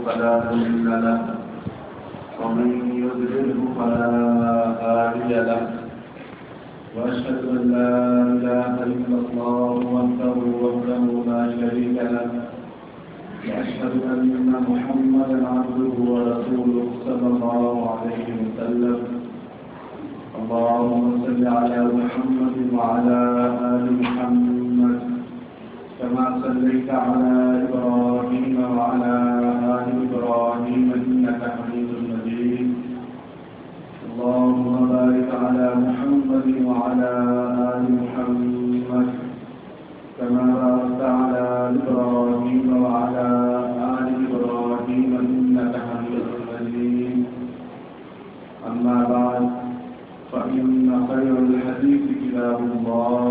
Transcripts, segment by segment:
فلا مضل له ومن يضلله فلا هادي له وأشهد أن لا إله إلا الله وحده لا شريك له وأشهد أن محمدا عبده ورسوله صلى الله عليه وسلم اللهم صل على محمد وعلى آل محمد كما صليت على إبراهيم وعلى آل إبراهيم إنك حميد مجيد اللهم بارك على محمد وعلى آل محمد كما باركت على إبراهيم وعلى آل إبراهيم إنك حميد مجيد أما بعد فإن خير الحديث كتاب الله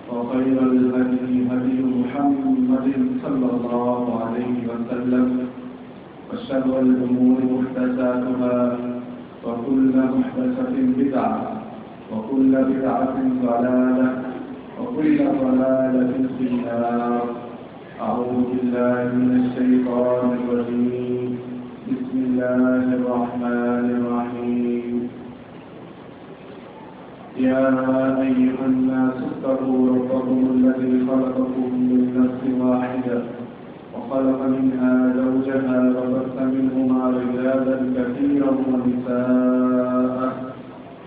وخير الهدي هدي محمد صلى الله عليه وسلم وشر الأمور محدثاتها وكل محدثة بدعة وكل بدعة ضلالة وكل ضلالة في النار. أعوذ بالله من الشيطان الرجيم. بسم الله الرحمن الرحيم. يا أيها الناس اتقوا ربكم الذي خلقكم من نفس واحدة وخلق منها زوجها وبث منهما رجالا كثيرا ونساء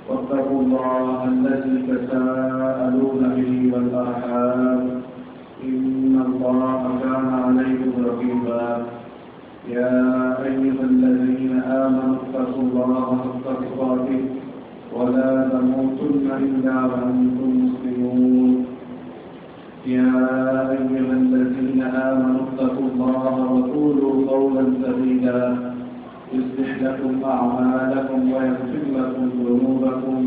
واتقوا الله الذي تساءلون به والأرحام إن الله كان عليكم رقيبا. يا أيها الذين آمنوا اتقوا الله حق تقاته ولا تموتن إلا وأنتم مسلمون. يا أيها الذين آمنوا اتقوا الله وقولوا قولا سديدا يصلح لكم أعمالكم ويغفر لكم ذنوبكم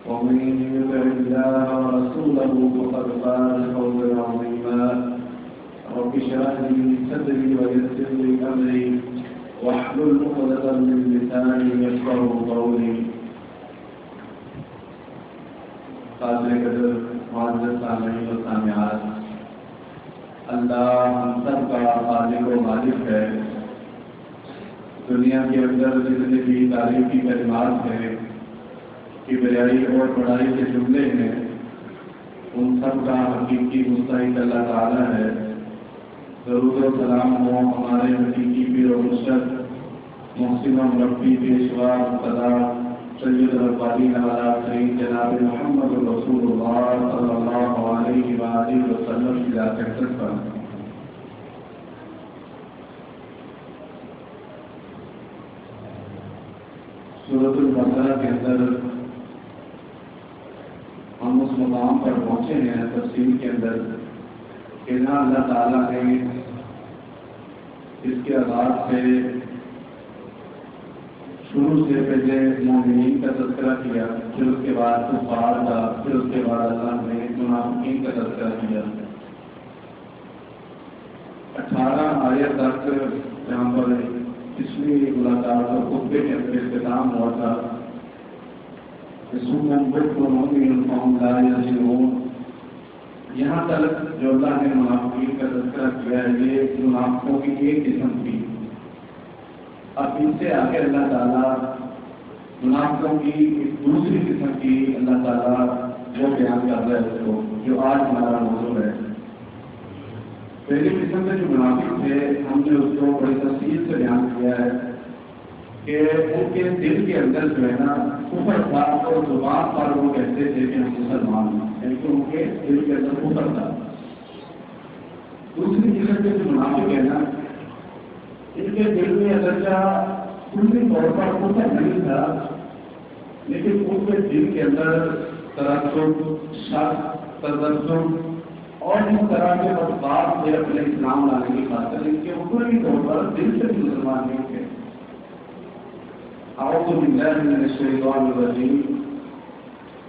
ومن يطع الله ورسوله فقد فاز فوزا عظيما. رب اشرح لي صدري ويسر لي أمري واحلل عقدة من لساني يفقهوا قولي. قابل قدر معزز سامعین و سامعات، اللہ ہم سب کا خالق و مالک ہے. دنیا کے اندر جتنے بھی تاریخی کلمات ہیں، کبریائی اور بڑائی کے جملے ہیں، ان سب کا حقیقی مستحق اللہ تعالیٰ ہے. درود و سلام ہو ہمارے حقیقی پیر و مرشد محسن و مربی پیشوا مقتدی سید الربانی علیہ سید جناب محمد رسول اللہ صلی اللہ علیہ وآلہ وسلم کی ذات اقدس پر سورۃ البقرہ کے اندر ہم اس مقام پر پہنچے ہیں تفسیر کے اندر کہ نہ اللہ تعالیٰ نے اس کے آغاز سے شروع سے پہلے مومنین کا تذکرہ کیا، پھر اس کے بعد کفار کا، پھر اس کے بعد اللہ نے منافقین کا تذکرہ کیا. 18 آیت تک جہاں پر پچھلی ملاقات اور خطبے کے اندر اختتام ہوا تھا. یہاں تک جو اللہ نے منافقین کا تذکرہ کیا ہے یہ منافقوں کی ایک قسم تھی. اب ان سے آگے اللہ تعالیٰ منافقوں کی ایک دوسری قسم کی اللہ تعالیٰ جو بیان کر رہا ہے اس کو، جو آج ہمارا موضوع ہے. پہلی قسم کے جو منافق تھے ہم نے اس کو بڑی تفصیل سے بیان کیا ہے کہ ان کے دل کے اندر جو ہے نا کفر تھا اور زبان پر وہ کہتے تھے کہ ہم مسلمان ہیں، یعنی کہ ان کے دل کے اندر کفر تھا. دوسری قسم کے جو منافق ہے نا ان کے دل میں اگرچہ کلی طور پر کفر نہیں تھا، لیکن ان کے دل کے اندر ترقب، شک، تذبذب اور اس طرح کے مطبات سے اپنے اسلام لانے کی خاطر ان کے اوپری طور پر دل سے بھی مسلمان نہیں تھے. اعوذ باللہ من الشیطان الرجیم.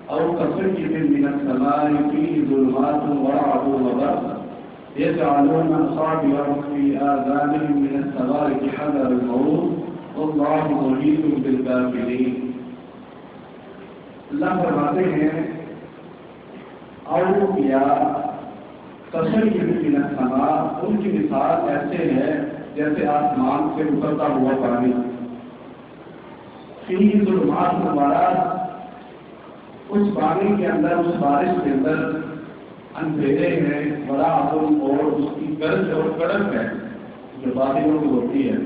او کصیب من السماء فیہ ظلمات ورعد وبرق يجعلون أصابعهم في آذانهم من الصواعق حذر الموت والله محيط بالكافرين. اللہ فرماتے ہیں او یا تشریف من السماء، ان کی مثال ایسے ہے جیسے آسمان سے اترتا ہوا پانی. فیہ ظلمات مبارک، اس پانی کے اندر، اس بارش کے اندر اندھیرے ہیں، بڑا عظم، اور اس کی گرج اور کڑک ہے جو بادلوں کی ہوتی ہے،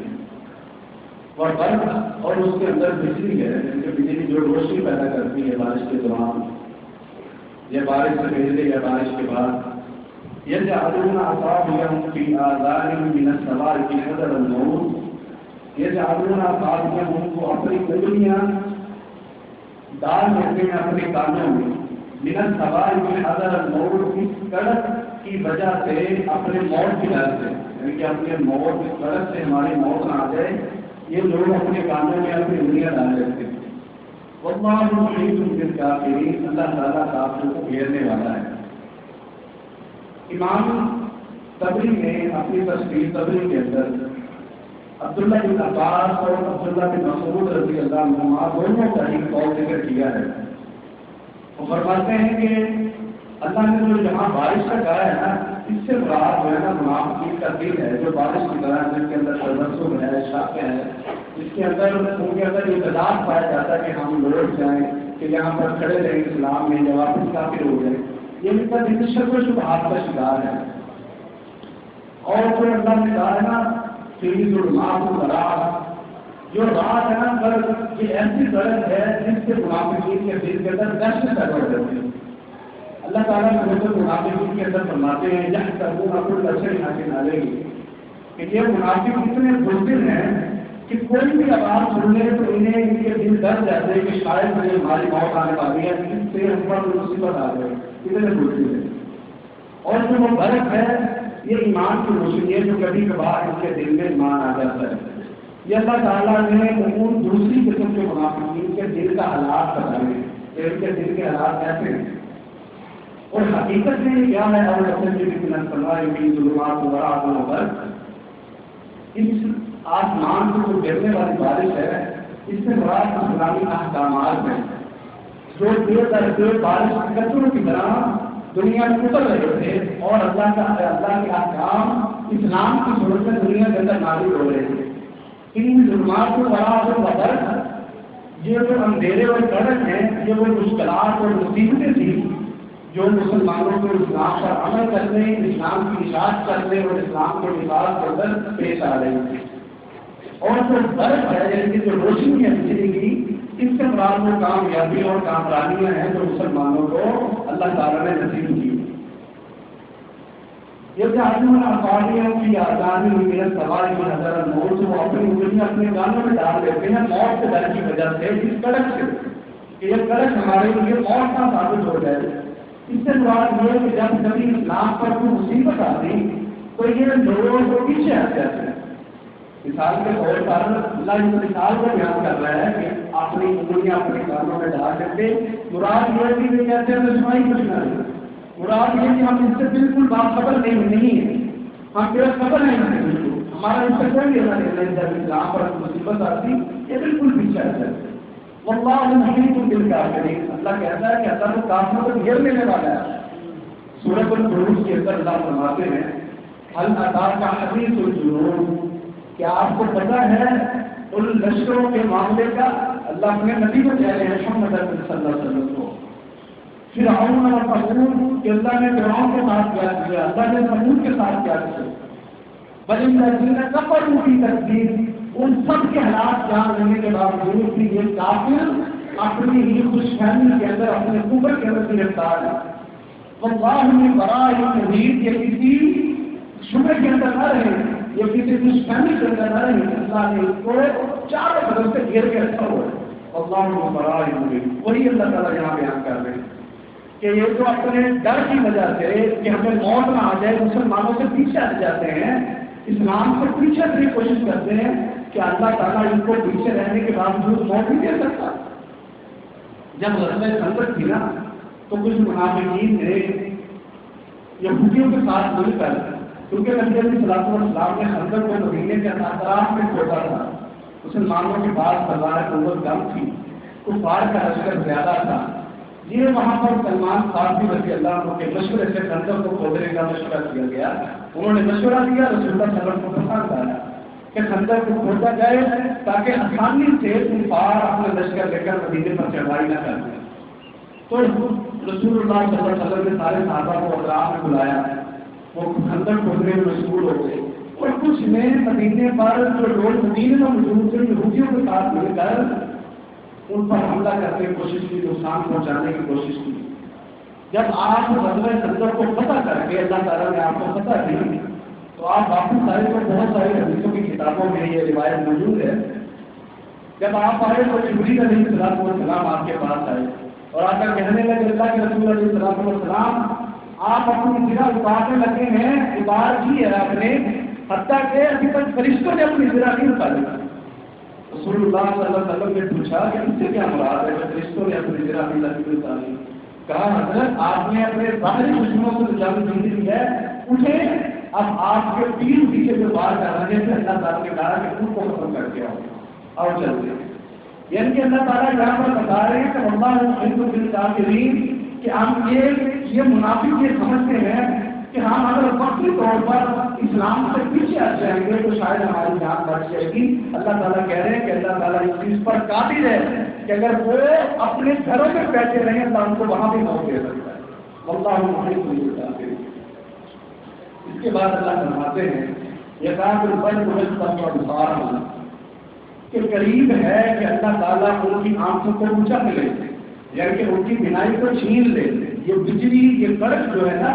اور برف، اور اس کے اندر بجلی ہے، کیونکہ بجلی جو روشنی پیدا کرتی ہے بارش کے دوران، یا بارش سے پہلے یا بارش کے بعد. یجعلون اصابعهم فی آذانهم من الصواعق حذر الموت، یجعلون اصابعهم، وہ اپنی انگلیاں ڈال دیتے ہیں اپنے کانوں میں، من الصواعق حذر الموت، اس کڑک کی وجہ سے اپنے موت کی ڈر سے، یعنی کہ اپنے موت، اس کڑک سے ہماری موت نہ آ جائے، یہ لوگ اپنے کانوں میں اپنی انگلیاں ڈال دیتے ہیں. واللہ محیط بالکافرین، اللہ تعالیٰ کافروں کو گھیرنے والا ہے. امام طبری نے اپنی تفسیر طبری کے اندر عبداللہ بن عباس اور عبداللہ بن مسعود رضی اللہ عنہما دونوں کا ہی قول ذکر کیا ہے. وہ فرماتے ہیں کہ اللہ نے جو جہاں بارش کا کہا ہے نا، اس سے مراد جو ہے نا منافقین کا دل ہے، جو بارش کی طرح، جس کے اندر تبسم ہے، شک ہے، جس کے اندر ان کے اندر یہ اعتداد پایا جاتا ہے کہ ہم لوٹ جائیں، کہ یہاں پر کھڑے رہیں اسلام میں، یا واپس کافر ہو جائیں. یہ ان کا دل شک و شبہات کا شکار ہے. اور جو اللہ نے کہا ہے نا فیہ ظلمات مبارک، جو رات ہے نا برق، یہ ایسی برق ہے جس سے منافقین کے دل کے اندر دہشت پیدا ہو جاتی ہے. اللہ تعالیٰ نے منافقین کے اندر فرماتے ہیں یحسبون کل شیء علیہ، کہ یہ منافق اتنے بزدل ہیں کہ کوئی بھی آواز سن لے تو انہیں ان کے دل ڈر جاتے ہیں کہ شاید مجھے ہماری موت آنے والی ہے، اس سے ہم پر مصیبت آ گئی. اتنے بزدل ہیں. اور جو وہ برق ہے یہ ایمان کی روشنی ہے جو کبھی کبھار ان کے دل میں ایمان آ جاتا ہے. یہ اللہ تعالیٰ نے ان دوسری قسم کے منافقین کے دل کا حالات بتائے ہیں کہ ان کے دل کے حالات کیسے ہیں، اور حقیقت میں یہ کیا ہے. اور ظلمات مبارک برق، اس آسمان سے جو گرنے والی بارش ہے، اس سے مراد اسلامی احکامات ہیں جو دیر در دیر بارش قطروں کی طرح دنیا میں اتر رہے تھے، اور اللہ کے احکام اسلام کی صورت میں دنیا کے اندر نازل ہو رہے تھے. ان ظلمات کو برق، یہ جو اندھیرے اور کڑک ہیں، یہ وہ مشکلات اور مصیبتیں تھیں جو مسلمانوں کو اسلام پر عمل کرنے، اسلام کی اشاعت کرنے اور اسلام کے نفاذ کے اندر پیش آ رہی تھی. اور جو برق ہے، یعنی جو روشنی ہے بجلی کی، اس سے مراد وہ کامیابی اور کامرانیاں ہیں جو مسلمانوں کو اللہ تعالیٰ نے نصیب کی. یہ جادو افاریوں کی آزادی ہوئی ہے، سوال میں نظر الموت، وہ اپنی انگلیاں اپنے کانوں میں ڈال دیتے ہیں موت کے ڈر کی وجہ سے، اس کڑک سے کہ یہ کڑک ہمارے لیے موت کا ثابت ہو جائے. اس سے مراد یہ کہ جب کبھی اسلام پر کوئی مصیبت آتی تو یہ لوگوں کو پیچھے ہٹ جاتے ہیں. مثال کے طور پر اللہ اس مثال کو بیان کر رہا ہے کہ اپنی انگلیاں اپنے کانوں میں ڈال دیتے. مراد یہ بھی کہتے ہیں رسوائی کچھ نہ نہیں، مراد یہ کہ ہم اس سے بالکل باخبر نہیں ہے، ہم بے خبر نہیں ہیں، بالکل ہمارا اس سے کوئی لینا دینا. جب اسلام پر مصیبت آتی یہ بالکل پیچھے ہٹ جاتے ہیں. واللہ محیط بالکافرین، اللہ کہتا ہے کہ اللہ کو کافروں کو گھیر لینے والا ہے. سورۃ البروج کے اندر اللہ فرماتے ہیں هل اتاک حدیث الجنود، کیا آپ کو پتہ ہے ان لشکروں کے معاملے کا. اللہ اپنے نبی کو کہہ رہے ہیں محمد صلی اللہ علیہ وسلم کو. فرعون اور ثمود کہ اللہ نے فرعون کے ساتھ کیا کیا، اللہ نے ثمود کے ساتھ کیا کیا. بل الذین کفروا فی تکذیب، ان سب کے حالات جان لینے کے باوجود بھی یہ کافر اپنی ہی خوش فہمی کے اندر، اپنے کفر کے اندر گرفتار ہے. واللہ من ورائہم محیط، یہ کسی شبہ کے اندر نہ رہے، یہ کسی خوش فہمی کے اندر نہ رہے. اللہ نے اس کو چاروں طرف سے گھیر کے رکھا ہوا ہے. واللہ من ورائہم محیط، وہی اللہ تعالیٰ یہاں بیان کر رہے ہیں کہ یہ جو اپنے ڈر کی وجہ سے کہ ہمیں موت نہ آ جائے مسلمانوں سے پیچھے ہٹ جاتے ہیں، اسلام سے پیچھے ہٹنے کی کوشش کرتے ہیں کہ اللہ تعالیٰ ان کو پیچھے رہنے کے باوجود موت نہیں دے سکتا. جب غزوہ خندق تھی نا تو کچھ منافقین نے یہودیوں کے ساتھ مل کر، کیونکہ نبی علیہ الصلوۃ والسلام نے خندق کو مدینے کے اطراف میں کھودا تھا، مسلمانوں کے پاس تلوار قوت کم تھی، کفار کا لشکر زیادہ تھا. یہ وہاں پر سلمان فارسی رضی اللہ عنہ کے مشورے سے خندق کو کھودنے کا مشورہ کیا گیا. انہوں نے مشورہ دیا، رسول اللہ صلی اللہ علیہ وسلم کو پسند آیا. کہ خندق کو کھودا جائے تاکہ آسانی سے کفار اپنا لشکر لے کر مدینے پر چڑھائی نہ کر دیں۔ تو رسول اللہ صلی اللہ علیہ وسلم نے سارے صحابہ کو اطراف میں بلایا، وہ خندق کھودنے میں مشغول ہو گئے، اور کچھ نے مدینے پر جو لوگ مدینے میں موجود تھے یہودیوں کے ساتھ مل کر ان پر حملہ کرنے کی کوشش کی، نقصان پہنچانے کی کوشش کی۔ جب آپ غزوہ خندق کو فتح کر کے اللہ تعالیٰ نے آپ کو فتح دی تو آپ واپس آئے تو بہت ساری حدیثوں کی کتابوں میں یہ روایت موجود ہے، جب آپ آئے تو جبریل علیہ السلام آپ کے پاس آئے اور آ کر کہنے لگے اللہ کے رسول علیہ السلام آپ اپنی زرہ اتارنے لگے ہیں، اتار کی ہے آپ نے، حتیٰ کہ ابھی تک فرشتوں نے اپنی زرہ نہیں اتاری۔ رسول اللہ صلی اللہ علیہ وسلم نے پوچھا کہ اس سے کیا مراد ہے کہ فرشتوں نے اپنی زرہ نہیں اتاری؟ کہا حضرت آپ نے اپنے ظاہری دشمنوں کو اجازت نہیں دی ہے، اٹھیں اب آپ کے تین پیچھے جو بار کر رہے تھے اللہ تعالیٰ نے کہا کہ ان کو ختم کر کے آؤ اور چلتے ہیں۔ یعنی کہ اللہ تعالیٰ یہاں پر بتا رہے ہیں کہ اللہ کہ ہم یہ منافق یہ سمجھتے ہیں کہ ہم اگر وقتی طور پر اسلام سے پیچھے ہٹ جائیں گے تو شاید ہماری جان بچ جائے گی۔ اللہ تعالیٰ کہہ رہے ہیں کہ اللہ تعالیٰ اس چیز پر قادر ہے کہ اگر وہ اپنے گھروں میں بیٹھے رہیں اللہ ان کو وہاں بھی موت دے سکتا ہے۔ واللہ محیط بالکافرین۔ اس کے بعد اللہ فرماتے ہیں کہ قریب ہے کہ اللہ تعالیٰ ان کی آنکھوں کو اونچا ملے، یعنی کہ ان کی بینائی کو چھین لے۔ یہ بجلی یہ کڑک جو ہے نا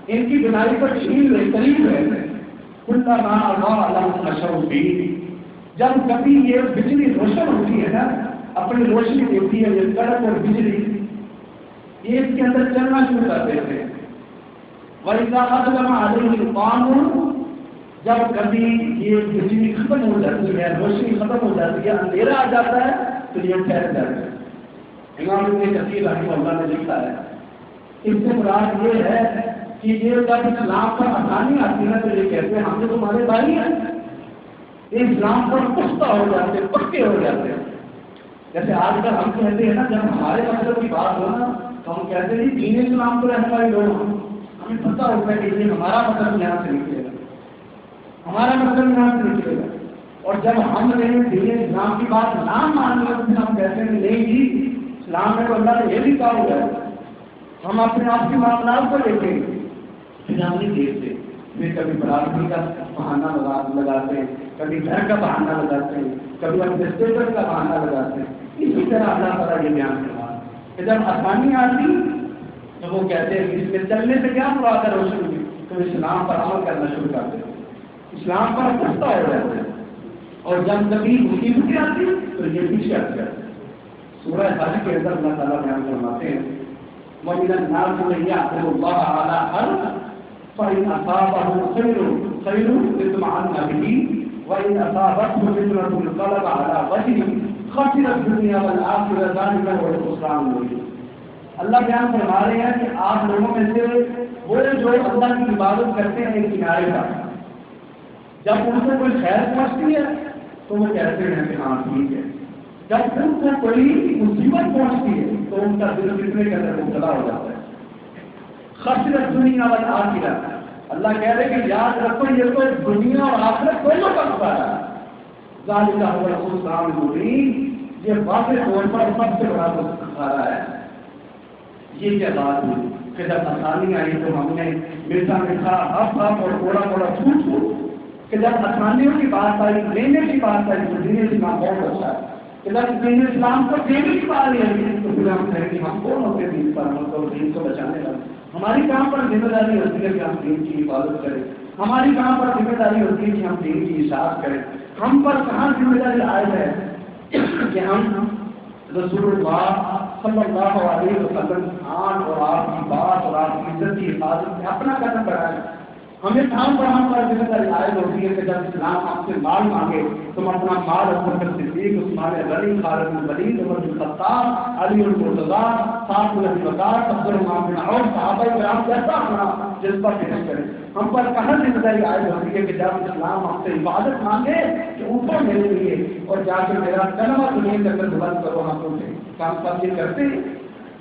ان کی بینائی کو چھین لے، قریب ہے۔ کلما اضاء لهم مشوا فيه، جب کبھی یہ بجلی روشن ہوتی ہے نا اپنی روشنی دیتی ہے، یہ کڑک اور بجلی یہ اس کے اندر چلنا شروع کر دیتے ہیں۔ وَإِذَا أَظْلَمَ عَلَيْهِ الْقَامُرُ، جب کبھی یہ بجلی ختم ہو جاتی ہے، روشنی ختم ہو جاتی ہے، اندھیرا آ جاتا ہے تو یہ ٹھہر جاتا ہے۔ امام ابن کثیر رحمہ اللہ نے لکھا ہے اس سے مراد یہ ہے کہ یہ جب اسلام پر آسانی آتی ہے تو یہ کہتے ہیں ہم تو تمہارے بھائی ہیں، یہ اسلام پر پختہ ہو جاتے ہیں، پکے ہو جاتے ہیں۔ جیسے آج کل ہم کہتے ہیں نا جب ہمارے مطلب کی بات ہو نا تو ہم کہتے ہیں دین اسلام کو رہنے والے لوگ ہمیں پتہ ہوتا ہے کہ یہ ہمارا مطلب یہاں سے نکلے گا، ہمارا مطلب یہاں سے نکلے گا۔ اور جب ہم نے دین اسلام کی بات نہ مان لیں تو ہم کہتے ہیں نہیں جی اسلام میں تو اللہ نے یہ بھی کہا ہوا ہے، ہم اپنے آپ کے معاملات کو دیکھیں گے، پھر ہم نہیں دیکھتے، پھر کبھی برادری کا بہانہ لگاتے ہیں، کبھی گھر کا بہانہ لگاتے ہیں، کبھی اپنے اسٹیٹس کا بہانہ لگاتے ہیں۔ اسی طرح اللہ تعالیٰ یہ بیان کروا کہ جب آسانی آتی تو وہ کہتے ہیں اس میں چلنے سے کیا مراد ہے روشنی، تو اسلام پر عمل کرنا شروع کر دیتے ہیں، اسلام پر پختہ ہو جاتے ہیں۔ اور جب کبھی مصیبتیں آتی تو یہ پیچھے ہٹ جاتے ہیں۔ سورہ حج کے اندر اللہ تعالیٰ بیان فرماتے ہیں وَمِنَ النَّاسِ مَن يَعْبُدُ اللَّهَ عَلَىٰ حَرْفٍ فَإِنْ أَصَابَهُ خَيْرٌ اطْمَأَنَّ بِهِ وَإِنْ أَصَابَتْهُ فِتْنَةٌ انقَلَبَ عَلَىٰ وَجْهِهِ خَسِرَ الدُّنْيَا وَالْآخِرَةَ ذَٰلِكَ هُوَ الْخُسْرَانُ الْمُبِينُ۔ اللہ بیان فرما رہے ہیں کہ آپ لوگوں میں سے وہ جو اللہ کی عبادت کرتے ہیں ایک کنارے پر، جب ان کو کوئی خیر پہنچتی ہے تو وہ کہتے ہیں کہ ہاں ٹھیک ہے، جب ان کو کوئی مصیبت پہنچتی ہے تو ان کا دل فتنے کے اندر مبتلا ہو جاتا ہے۔ خسرت دنیا والآخرہ، اللہ کہہ رہے کہ یاد رکھو یہ تو دنیا اور آخرت دونوں کا خسارہ ہے۔ ذالک هو الخسران المبین، یہ واضح طور پر سب سے بڑا خسارہ ہے۔ یہ کیا بات ہوئی کہ جب آسانی آئی تو ہم نے میٹھا میٹھا ہف ہف اور کوڑا کوڑا چھوٹ چھوٹ، کہ جب آسانیوں کی بات آئی، لینے کی بات آئی تو دین اسلام بہت اچھا ہے، کہ جب دین اسلام کو دینے کی بات آئی تو پھر ہم کہیں کہ ہم کون ہوتے دین پر عمل کرو، دین کو بچانے والے۔ ہماری کام پر ذمہ داری ہوتی ہے کہ ہم دین کی حفاظت کریں، ہماری کام پر ذمہ داری ہوتی ہے کہ ہم دین کی اشاعت کریں۔ ہم پر کہاں ذمہ داری عائد ہے کہ ہم رسول اللہ صلی اللہ علیہ وسلم کی آن اور آپ کی بات اور آپ کی عزت کی حفاظت میں اپنا قدم بڑھائیں۔ ہمیں کام پر ہم پر ذمہ داری عائد ہوتی ہے کہ جب اسلام آپ سے مال مانگے تم اپنا مال ابو بکر صدیق، عثمان غنی، خالد بن ولید، عمر بن خطاب، علی المرتضیٰ، سعد بن ابی وقاص، عبد الرحمن بن عوف، صحابہ کرام جیسا اپنا جذبہ پیش کریں۔ ہم پر کہاں ذمہ داری عائد ہوتی ہے کہ جب اسلام آپ سے عبادت مانگے کہ اوپر میرے لیے اور جا کے میرا کلمہ دنیا کے اندر بلند کرو، ہم لوگ کام سب یہ کرتے ہیں؟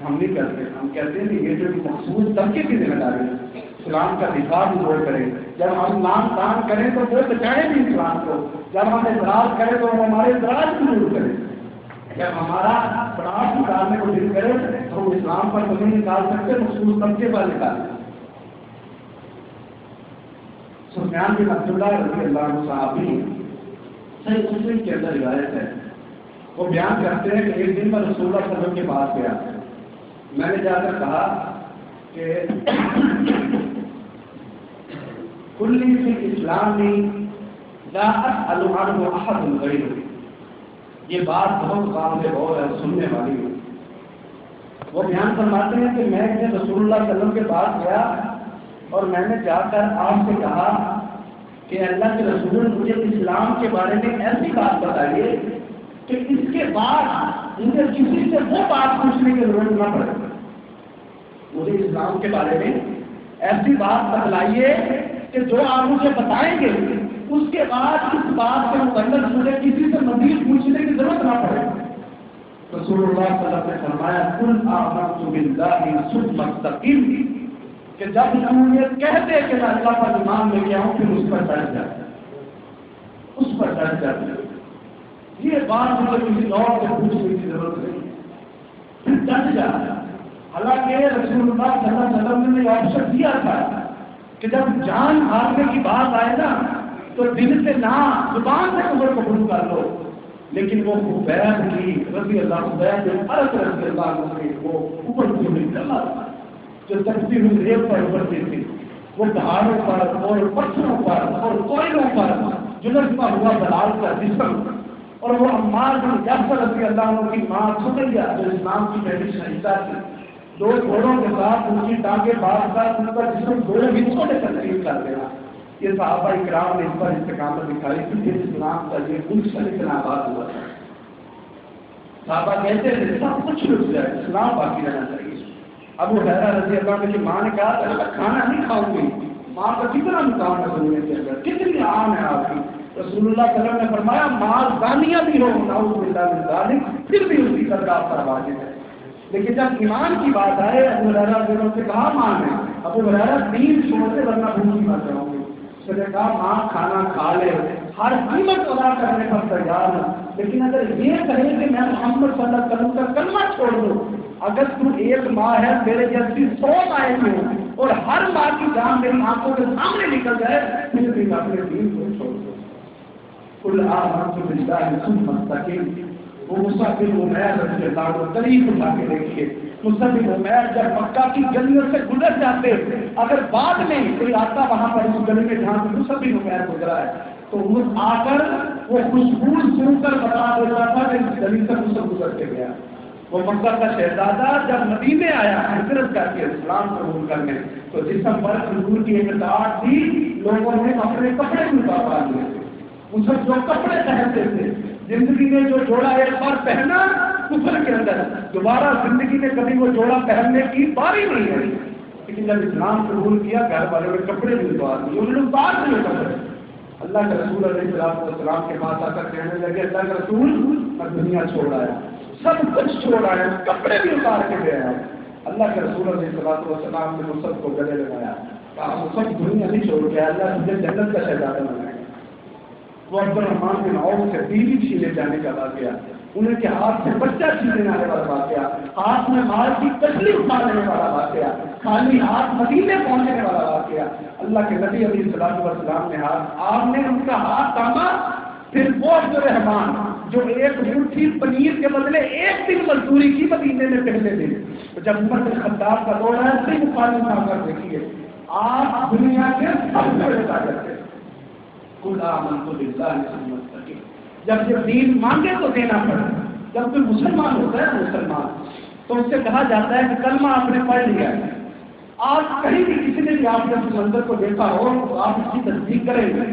ہم نہیں کرتے۔ ہم کہتے ہیں کہ یہ جو مخصوص طبقے کی ذمہ داری ہے، اسلام کا دفاع بھی وہ کرے۔ جب ہم نام دان کریں تو وہ بچائیں بھی اسلام کو، جب ہم اعتراض کریں تو وہ ہمارے اعتراض کو دور کریں، جب ہمارا اعتراض نکالنے کو دل کرے تو ہم اسلام پر تو نہیں نکال سکتے، مخصوص طبقے پر نکالیں۔ سفیان بن عبداللہ رضی اللہ عنہ صحابی، صحیح مسلم کے اندر روایت ہے، وہ بیان کرتے ہیں کہ ایک دن میں رسول اللہ صلی اللہ علیہ وسلم کے پاس گیا، میں نے جا کر کہا کہ کلی فی اسلامی لا اسأل عنہ احد غیر، یہ بات بہت قابل غور ہے، سننے والی ہے۔ وہ بیان فرماتے ہیں کہ میں رسول اللہ صلی اللہ علیہ وسلم کے پاس گیا اور میں نے جا کر آپ سے کہا کہ اللہ کے رسول مجھے اسلام کے بارے میں ایسی بات بتائیے کہ اس کے بعد مجھے کسی سے وہ بات پوچھنے کی ضرورت نہ پڑے، مجھے اسلام کے بارے میں ایسی بات بتلائیے کہ جو آپ مجھے بتائیں گے اس کے بعد اس بات کے متعلق مجھے کسی سے مزید پوچھنے کی ضرورت نہ پڑے۔ رسول اللہ صلی اللہ علیہ وسلم نے فرمایا قل آمنت باللہ ثم استقم، کہ جب تم یہ کہہ دے کہ میں اللہ پر ایمان لے کے آؤں پھر اس پر ڈٹ جائے، اس پر ڈٹ جائے، یہ بات مجھے کسی اور سے پوچھنے کی ضرورت نہیں، پھر ڈٹ جائے۔ حالانکہ رسول اللہ صلی اللہ علیہ وسلم نے یہ آپشن دیا تھا کہ جب جان مارنے کی بات آئے نا تو دل سے نہ زبان سے کفر قبول کر لو، لیکن وہ خبیب کی رضی اللہ خبیب عرض رضی اللہ عنہ کی وہ ابھرتی ہوئی جماعت جو تکتی ہوئی ریت پر ابھرتی تھی، وہ پہاڑوں پر اور پتھروں پر اور کوئلوں پر جلستا ہوا دلال کا جسم، اور وہ عمار بن یاسر رضی اللہ عنہ کی ماں سمیہ جو اسلام کی پہلی شہیدہ تھی، دو گھوڑوں کے ساتھ ان کی ٹانگیں باندھ کر ان کا جسم دو حصوں میں تقسیم کر دینا، یہ صحابہ اکرام نے اس پر استقامت دکھائی تھی کہ اسلام کا یہ گلشن اتنا آباد ہوا تھا۔ صحابہ کہتے تھے سب کچھ رک جائے، اسلام باقی رہنا چاہیے۔ ابو ہریرہ رضی اللہ عنہ کی ماں نے کہا کہ میں کھانا نہیں کھاؤں گی، ماں کا کتنا مقام ہے دنیا کے اندر، کتنی عام ہے آپ کی۔ رسول اللہ صلی اللہ علیہ وسلم نے فرمایا مال دانیہ بھی ہو نعوذ باللہ من ذلک پھر بھی اس کی قدر آپ پر واجب ہے، لیکن جب ایمان کی بات آئے ابو ہریرہ رضی اللہ عنہ سے کہا ماں نے، ابو ہریرہ دین چھوڑتے ورنہ بھوک نہ جاؤں گی، اس نے کہا ماں کھانا کھا لے، ہر قیمت ادا کرنے پر تیار ہوں، لیکن اگر یہ کہے کہ میں محمد صلی اللہ علیہ وسلم کا کلمہ چھوڑ دوں، اگر تو ایک ماں ہے میرے جیسی 100 مائیں ہوں اور ہر ماں کی جان میری آنکھوں کے سامنے نکل جائے پھر بھی میں اپنے دین کو چھوڑ دوں۔ قل آمنت باللہ ثم استقم، وہ مصعب بن عمیر رضی اللہ عنہ قریب اٹھا کے دیکھیے، مصعب بن عمیر جب مکہ کی گلیوں سے گزر جاتے، اگر بعد میں کوئی آتا وہاں پر اس گلی میں جہاں سے مصعب بن عمیر گزرا ہے تو وہ آ کر وہ خوشبو سن کر بتا دیتا تھا کہ اس گلی سے مصعب گزر کے گیا۔ وہ مکہ کا شہزادہ جب مدینے آیا ہجرت کر کے اسلام قبول کرنے تو جسم پر حضور کی ایک داڑھ تھی، لوگوں نے اپنے کپڑے بھی اتار لیے تھے، مصعب جو کپڑے پہنتے تھے، زندگی میں جو جوڑا ایک بار پہنا کفر کے اندر دوبارہ زندگی میں کبھی وہ جوڑا پہننے کی باری نہیں آئی، لیکن جب اسلام قبول کیا گھر والوں نے کپڑے بھی اتار دیے، انہوں نے اتار دیے کپڑے۔ اللہ کے رسول علیہ السلام کے پاس آ کر کہنے لگے اللہ کے رسول میں دنیا چھوڑ آیا، سب کچھ چھوڑ آیا، کپڑے بھی اتار کے گیا ہے۔ اللہ کے رسول علیہ السلام نے مصعب کو گلے لگایا، کہا مصعب دنیا نہیں چھوڑ گیا، اللہ تجھے جنت کا شہزادہ بنائے۔ وہ عبد الرحمن بن عوف سے بیوی چھینے جانے کا واقعہ، انہیں کے ہاتھ سے بچہ چھینے جانے والا واقعہ، ہاتھ میں مال کی کچلی اٹھا لینے والا واقعہ، خالی ہاتھ مدینے پہنچنے والا واقعہ۔ اللہ کے نبی علیہ الصلوۃ والسلام نے آپ نے ان کا ہاتھ تھاما، پھر وہ عبد الرحمن جو ایک مٹھی پنیر کے بدلے ایک دن مزدوری کی مدینے میں پہلے دن، جب عمر بن خطاب کا دور ہے صحیح بخاری میں آ کر دیکھیے آپ دنیا کے سب سے بڑے طاقت تھے۔ قل آمنت باللہ ثم استقم، جب یہ دین مانگے تو دینا پڑے، جب کوئی مسلمان ہوتا ہے مسلمان تو اس سے کہا جاتا ہے کہ کلمہ آپ نے پڑھ لیا ہے، آج کہیں بھی کسی نے بھی آپ نے اس منظر کو دیکھا ہو تو آپ اس کی تصدیق کریں گے۔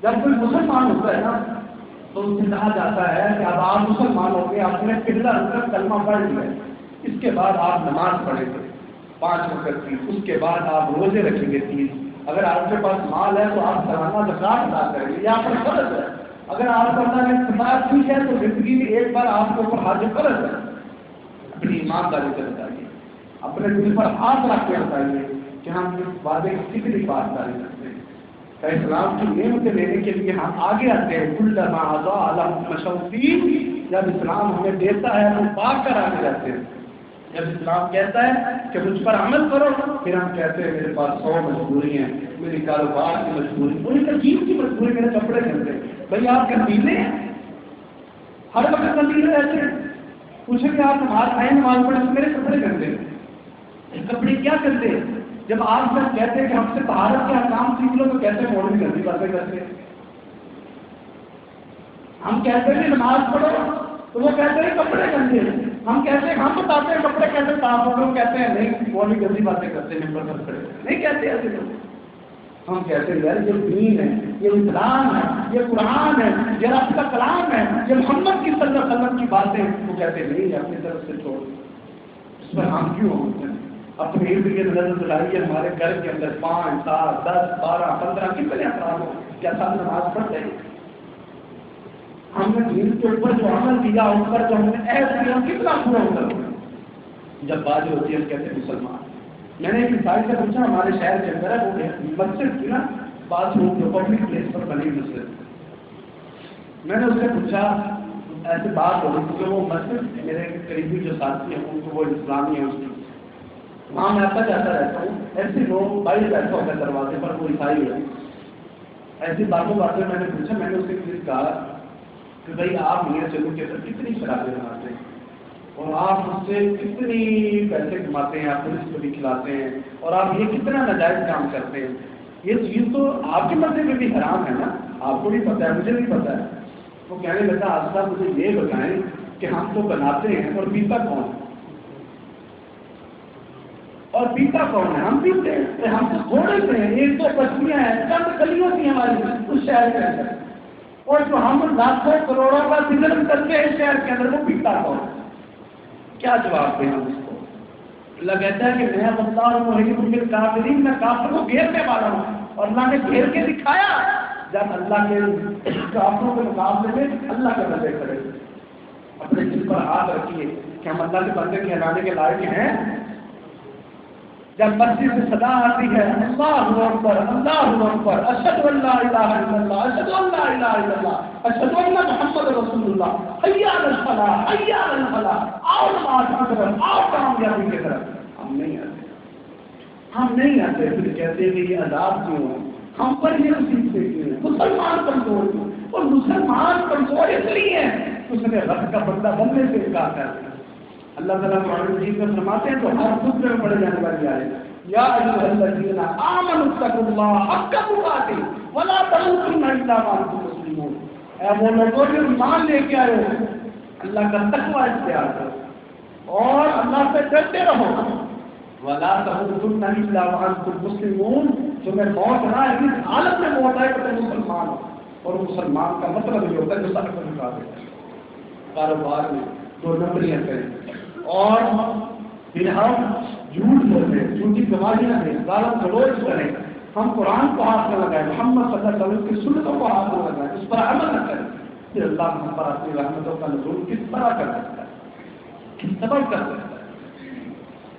جب کوئی مسلمان ہوتا ہے نا تو اس سے کہا جاتا ہے کہ اب آپ مسلمان ہو گئے، آپ نے پہلا رکعت کلمہ پڑھ لیا ہے، اس کے بعد آپ نماز پڑھیں گے 5 وقت کی، اس کے بعد آپ روزے رکھیں گے 3، اگر آپ کے پاس مال ہے تو آپ سالانہ زکات ادا کریں گے، یہ آپ پر فرض ہے، اگر آپ کا اللہ نے صفات کی ہے تو زندگی میں ایک بار آپ کے اوپر حج فرض ہے۔ اپنی ایمانداری سے بتائیے، اپنے دل پر ہاتھ رکھ کے بتائیے کہ ہم اس وعدے کی کتنی پاسداری کرتے ہیں۔ کہ اسلام کی نعمتیں لینے کے لیے ہم آگے آتے ہیں. کلما اضاء لهم مشوا فيه، جب اسلام ہمیں دیتا ہے ہم پاک کر آگے جاتے ہیں. جب اسلام کہتا ہے کہ مجھ پر عمل کرو، پھر ہم کہتے ہیں میرے پاس 100 مجبوری ہیں، میری کاروبار کی مجبوری، پوری تجیب کی مجبوری، میرے کپڑے کرتے ہیں. بھائی آپ گندیلے ہیں، ہر وقت گندیلے رہتے ہیں. پوچھیں کہ آپ نماز آئے نماز پڑھے تو میرے کپڑے کرتے ہیں. کپڑے کیا کرتے ہیں؟ جب آپ جب کہتے ہیں کہ ہم سے طہارت کے احکام سیکھ لو تو کہتے ہیں مولوی گندی باتیں کرتے ہیں. ہم کہتے ہیں نماز پڑھو تو وہ کہتے ہیں کپڑے گندے. ہم کہتے ہیں ہم بتاتے ہیں کپڑے کیسے صاف ہو گئے، وہ کہتے ہیں نہیں مولوی گندی باتیں کرتے ہیں، ممبر پر کھڑے نہیں کہتے ایسے لوگ. ہم کہتے ہیں یار یہ دین ہے، یہ اسلام ہے، یہ قرآن ہے، یہ رب کا کلام ہے، یہ محمد کی صلی اللہ علیہ وسلم کی باتیں. وہ کہتے ہیں نہیں اپنی طرف سے چھوڑ. اس پر ہم کیوں ہوتے ہیں؟ اپنے ارد گرد نظر دلائیے، ہمارے گھر کے اندر 5 7 10 12 15 کتنے افراد ہو، کیا سب نماز پڑھتے ہیں؟ ہم نے دین کے اوپر جو عمل کیا اس پر جو ہم نے ایسے کیا کتنا پورا ہوتا ہے. جب بات ہوتی ہے ہم کہتے ہیں مسلمان. میں نے ایک عیسائی سے پوچھا ہمارے شہر کے اندر ہے وہ مسجد کی نا بات روم جو پبلک پلیس پر بنی مسجد. میں نے اس سے پوچھا ایسے بات ہو رہی کیونکہ وہ مسجد میرے قریبی جو ساتھی ہیں ان کو وہ اسلامی ہے اس کی، وہاں میں آتا جاتا رہتا ہوں. ایسے لوگ باہر بیٹھا ہوتا ہے دروازے پر، وہ عیسائی ہے. ایسی باتوں میں نے پوچھا، میں نے اس سے کہا کہ بھائی آپ میاں چلو کے اندر کتنی شرابیں بناتے ہیں اور آپ اس سے کتنی پیسے کماتے ہیں، آپ پولیس کو بھی کھلاتے ہیں اور آپ یہ کتنا ناجائز کام کرتے ہیں. یہ چیز تو آپ کے مذہب میں بھی حرام ہے نا، آپ کو بھی پتہ ہے مجھے بھی پتہ ہے. وہ کہنے لگا آج مجھے یہ بتائیں کہ ہم تو بناتے ہیں اور پیتا کون ہے؟ اور پیتا کون ہے؟ ہم پیتے ہیں. ہم تو تھوڑے سے ہیں، 1 2 بستیاں ہیں، چند گلیوں کی ہماری اس شہر کے اندر، اور جو ہم لاکھوں کروڑوں کا بزنس کرتے ہیں شہر کے اندر وہ پیتا کون ہے؟ کیا جواب دیں ہم اس کو؟ اللہ کہتا ہے کہ میں بندہ ہوں کافرین، میں کافروں کو گھیرنے والا ہوں. اور اللہ نے گھیر کے دکھایا جب اللہ کے کافروں کے مقابلے میں اللہ کے بندے کھڑے. اپنے دل پر ہاتھ رکھیے کہ ہم اللہ کے بندے کہلانے کے لائق ہیں. جب مسجد سے صدا آتی ہے اللہ اکبر اللہ اکبر، اشہد ان لا الہ الا اللہ، اشہد ان لا الہ الا اللہ، اشہد ان محمد رسول اللہ، حی علی الفلاح حی علی الفلاح، آؤ نماز کی طرف، آؤ کامیابی کی طرف. ہم نہیں آتے، ہم نہیں آتے. پھر کہتے ہیں کہ یہ عذاب کیوں ہے، ہم پر یہ مصیبتیں کیوں ہیں، مسلمان کمزور کیوں؟ اور مسلمان کمزور اس لیے ہے اس نے رب کا بندہ بننے سے انکار کر دیا. اللہ تعالیٰ قرآن مجید میں فرماتے ہیں تو ہر خطبے میں پڑھے جانے والی آیت یا ایھا الذین آمنوا اتقوا اللہ حق تقاته ولا تموتن الا وانتم مسلمون. اے وہ لوگوں جو ایمان لے کے آئے ہو اللہ کا تقوی اختیار کرو اور اللہ سے ڈرتے رہو. ولا تموتن الا وانتم مسلمون، تمہیں موت نہ آئے اس حالت میں موت آئے کہ تم مسلمان ہو. اور مسلمان کا مطلب یہ ہوتا ہے جو سب کو نکال دیتا ہے. کاروبار میں 2 نمبریاں کریں اور پھر ہم جھوٹ بولیں، جھوٹی گواہی نہ دیں، غلط گلوچ کریں. ہم قرآن کو ہاتھ نہ لگائیں، محمد صلی اللہ علیہ وسلم کی سنتوں کو ہاتھ نہ لگائیں، اس پر عمل نہ کریں. پھر اللہ ہم پر اپنی رحمتوں کا نزول کس طرح کر سکتا ہے، کس سبب کر سکتا ہے.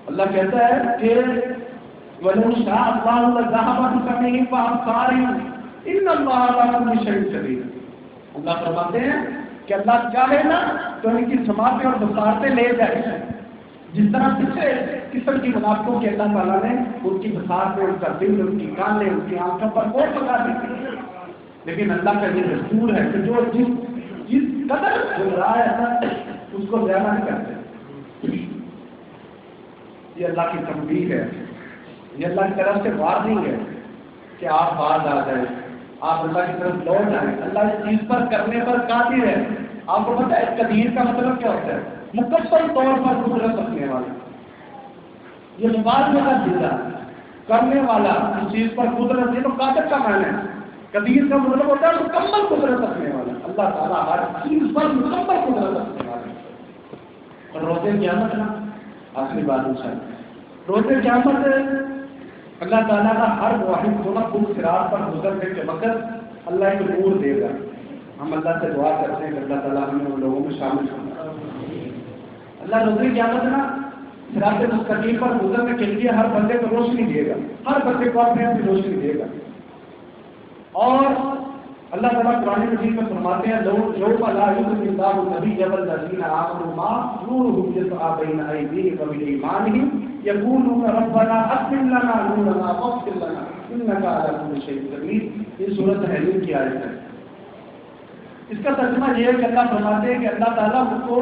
اللہ کہتا ہے کہ وَلَوْ شَاءَ اللَّهُ لَذَهَبَ بِسَمْعِهِمْ وَأَبْصَارِهِمْ إِنَّ اللَّهَ عَلَىٰ كُلِّ شَيْءٍ قَدِيرٌ. اللہ فرماتے ہیں کہ اللہ چاہے نا تو ان کی سماعتیں اور بصارتیں لے جائے. جس طرح پچھلے قسم کی منافقوں کے اللہ تعالیٰ نے ان کی بصارتیں، ان کا دل، ان کی کانیں، ان کی آنکھوں پر اور پکا دی تھی. لیکن اللہ کا یہ دستور ہے کہ جو جس قدر گزرا ہے اس کو زیادہ نہیں کرتے. یہ اللہ کی تنبیہ ہے، یہ اللہ کی طرف سے وارننگ ہے کہ آپ باز آ جائیں، آپ اللہ کی طرف لوٹ آئیں. اللہ اس چیز پر کرنے پر قادر ہے. آپ کو پتہ ہے قدیر کا مطلب کیا ہوتا ہے؟ مکمل طور پر قدرت رکھنے والا. یہ مبالغہ کا جملہ کرنے والا، اس چیز پر قدرت، یہ تو قادر کا معنی ہے. قدیر کا مطلب ہوتا ہے مکمل قدرت رکھنے والا. اللہ تعالیٰ ہر چیز پر مکمل قدرت رکھنے والا. اور روزے قیامت نا آخری بات انشاءاللہ، روزے قیامت اللہ تعالیٰ کا ہر واحد کو نا پل صراط پر گزرنے کے وقت اللہ ایک نور دے گا. ہم اللہ سے دعا کرتے ہیں کہ اللہ تعالیٰ ہمیں ان لوگوں میں شامل کرنا. اللہ روزے قیامت نا صراط مستقیم پر گزرنے کے لیے ہر بندے کو روشنی دے گا، ہر بندے کو اپنے اپنی روشنی دے گا. اور اللہ تعالیٰ قرآن مجید میں فرماتے ہیں یوم لا یخزی اللہ النبی والذین آمنوا معه نورهم یسعی بین ایدیہم وبایمانہم یقولون ربنا اتمم لنا نورنا واغفر لنا انک علی کل شیء قدیر۔ یہ سورۃ حمیم کی آیت ہے۔ اس کا ترجمہ یہ ہے کہ اللہ فرماتے ہیں کہ اللہ تعالیٰ ان کو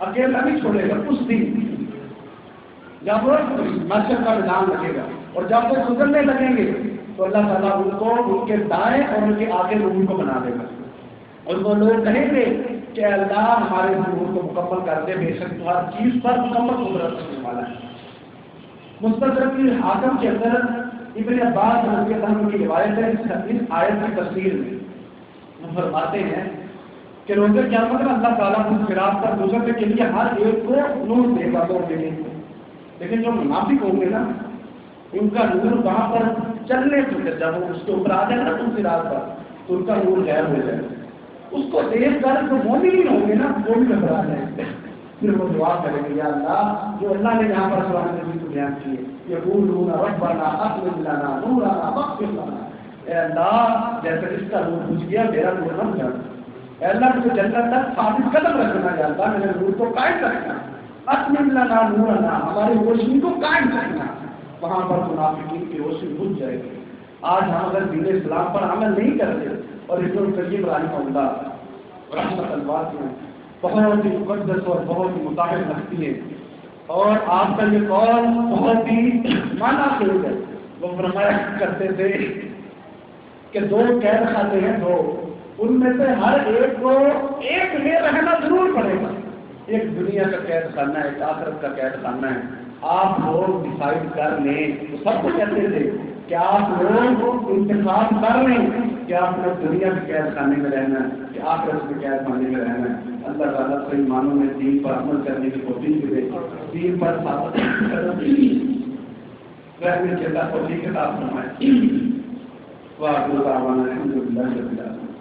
اکیلا نہیں چھوڑے گا اس دن جب محشر کا میدان لگے گا، اور جب وہ گزرنے لگیں گے تو اللہ تعالیٰ ان کو ان کے دائیں اور ان کے آگے نور کو بنا دے گا، اور وہ لوگ کہیں گے کہ اللہ ہمارے نور کو مکمل کر دے، بے شک تو ہر چیز پر مکمل قدرت رکھنے والا ہے۔ مستدرک حاکم کے اندر ابن عباس رضی اللہ عنہ کی روایت ہے اس آیت کی تفسیر میں وہ فرماتے ہیں کہ روز قیامت میں اللہ تعالیٰ اس صراط پر گزرنے کے لیے ہر ایک کو نور دے گا، لیکن جو منافق ہوں گے نا ان کا نور وہاں پر چلنے سے جب وہ اس کے اوپر آ جائے نا اس صراط پر تو ان کا نور غائب ہو جائے، اس کو دیکھ کر جو مومن ہوں گے نا وہ بھی گھبرا جائیں گے، پھر وہ دعا کریں گے یا اللہ جو اللہ نے یہاں پر قرآن مجید کو بیان کی ہے یقولون ربنا اتمم لنا نورنا واغفر لنا، اے اللہ جیسے اس کا نور بجھ گیا میرا نور نہ بجھا، اے اللہ مجھے جنت تک ثابت قدم رکھنا، یا اللہ میرے نور کو قائم رکھنا، اتمم لنا نورنا ہماری روشنی کو قائم رکھنا۔ وہاں پر منافقین کی روشنی بجھ جائے گی۔ آج ہم اگر دین اسلام پر عمل نہیں کرتے اور ابن القیم رحمہ اللہ رحمۃ اللہ میں بہت ہی مقدس اور بہت ہی مطابق رکھتی ہے، اور آپ کا یہ قول بہت ہی مانا خیز ہے۔ وہ فرمایا کرتے تھے کہ دو قید خانے ہیں، دو ان میں سے ہر ایک کو ایک میں رہنا ضرور پڑے گا، ایک دنیا کا قید خانہ ہے، ایک آخرت کا قید خانہ ہے۔ آپ لوگ ڈسائڈ کر لیں، تو سب کو کہتے تھے کہ آپ لوگ انتخاب کر لیں کہ آپ نے دنیا کے قید خانے میں رہنا ہے کہ آخرت کے قید خانے میں رہنا ہے۔ اللہ تعالیٰ صحیح معنوں میں دین پر عمل کرنے کی توفیق دے، دین پر ثابت رہنے کی اللہ توفیق عطا فرمائے۔ وآخر دعوانا الحمد للہ رب العالمین۔